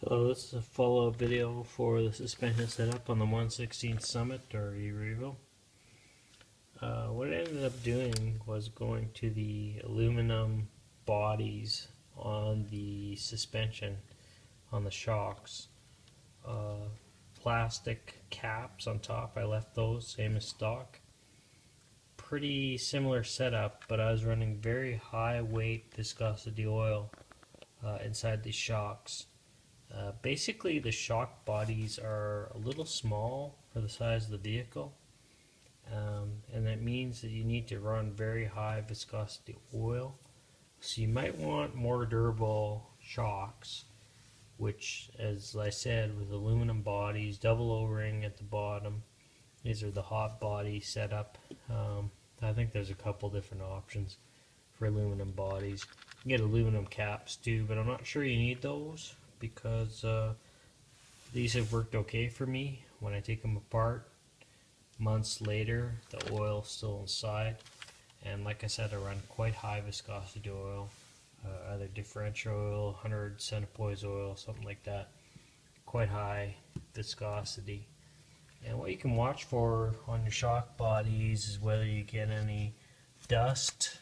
Hello, this is a follow-up video for the suspension setup on the 1/16 Summit or E-Revo. What I ended up doing was going to the aluminum bodies on the suspension on the shocks. Plastic caps on top, I left those, same as stock. Pretty similar setup, but I was running very high weight viscosity oil inside these shocks. Basically, the shock bodies are a little small for the size of the vehicle, and that means that you need to run very high viscosity oil. So you might want more durable shocks, which, as I said, with aluminum bodies, double O-ring at the bottom. These are the hot body setup. I think there's a couple different options for aluminum bodies. You can get aluminum caps too, but I'm not sure you need those, because these have worked okay for me. When I take them apart months later, the oil's still inside, and like I said, I run quite high viscosity oil, either differential oil, 100 centipoise oil, something like that. Quite high viscosity. And what you can watch for on your shock bodies is whether you get any dust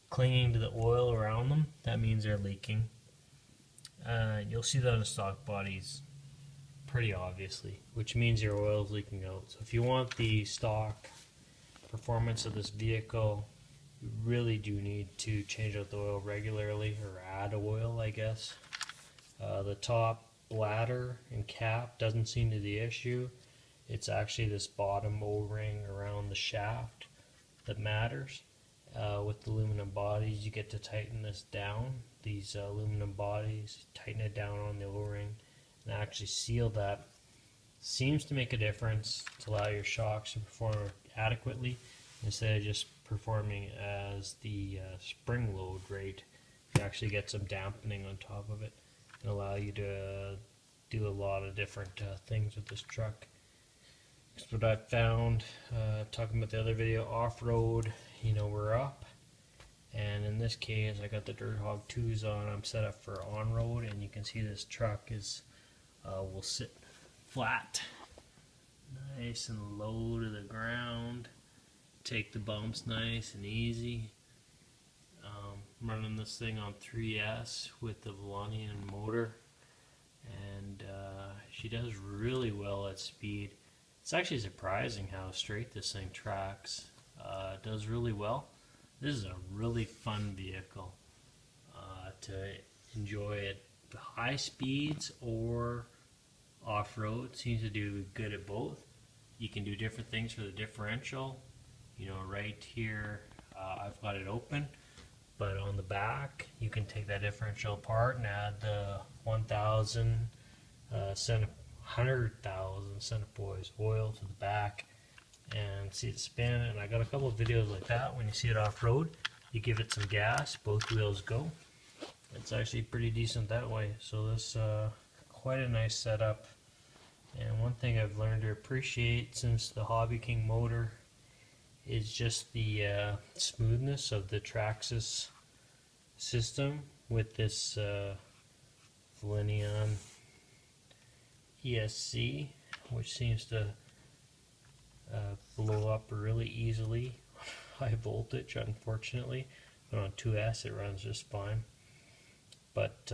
clinging to the oil around them. That means they're leaking. You'll see that on the stock bodies pretty obviously, which means your oil is leaking out. So if you want the stock performance of this vehicle, you really do need to change out the oil regularly, or add oil, I guess. The top bladder and cap doesn't seem to be the issue. It's actually this bottom O-ring around the shaft that matters. With the aluminum bodies, you get to tighten this down. These aluminum bodies, tighten it down on the O-ring and actually seal that. Seems to make a difference to allow your shocks to perform adequately instead of just performing as the spring load rate. You actually get some dampening on top of it and allow you to do a lot of different things with this truck. That's what I found talking about the other video, off-road, we're up. And in this case, I got the Dirt Hog 2s on. I'm set up for on-road, and you can see this truck is will sit flat, nice and low to the ground. Take the bumps nice and easy. I'm running this thing on 3S with the Volanian motor, and she does really well at speed. It's actually surprising how straight this thing tracks. It does really well. This is a really fun vehicle to enjoy at high speeds or off-road. Seems to do good at both. You can do different things for the differential. Right here I've got it open, but on the back you can take that differential apart and add the 100,000 centipoise oil to the back and see it spin. And I got a couple of videos like that. When you see it off-road, you give it some gas, both wheels go. It's actually pretty decent that way. So this quite a nice setup. And one thing I've learned to appreciate since the Hobby King motor is just the smoothness of the Traxxas system with this Volanian ESC, which seems to blow up really easily. High voltage, unfortunately, but on 2S it runs just fine. But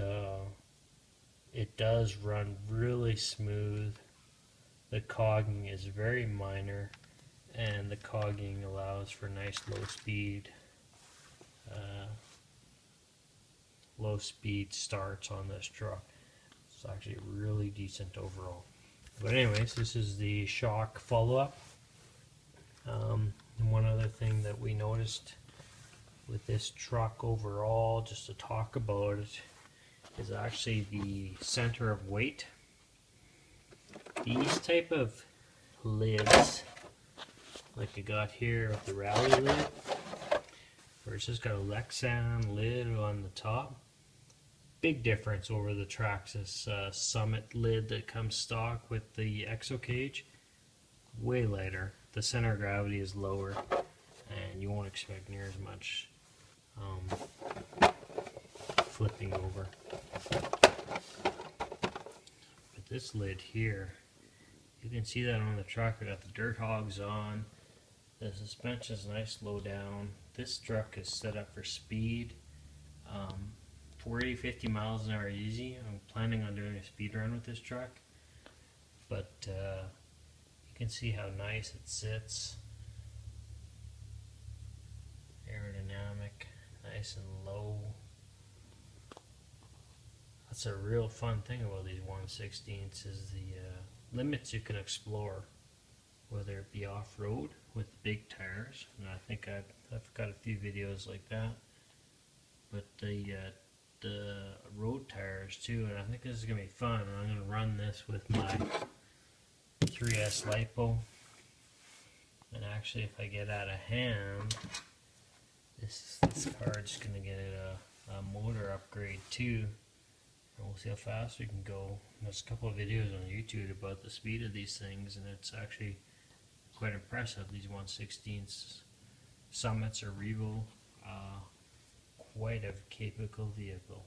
it does run really smooth. The cogging is very minor, and the cogging allows for nice low speed starts on this truck. It's actually really decent overall. But anyways, this is the shock follow-up. And one other thing that we noticed with this truck overall, just to talk about it, is actually the center of weight. These type of lids, like I got here with the rally lid, where it's just got a lexan lid on the top. Big difference over the Traxxas Summit lid that comes stock with the exo cage. Way lighter. The center of gravity is lower, and you won't expect near as much flipping over. this lid here, you can see that on the truck. I got the dirt hogs on. The suspension's nice low down. This truck is set up for speed. 40-50 miles an hour easy. I'm planning on doing a speed run with this truck, but you can see how nice it sits. Aerodynamic, nice and low. That's a real fun thing about these 1/16s is the limits you can explore, whether it be off-road with big tires, and I think I've got a few videos like that, but the road tires too, and I think this is going to be fun. I'm going to run this with my 3S LiPo, and actually if I get out of hand, this card's going to get a motor upgrade too, and we'll see how fast we can go. There's a couple of videos on YouTube about the speed of these things, and it's actually quite impressive. These 1/16 Summits or Revo, quite a capable vehicle.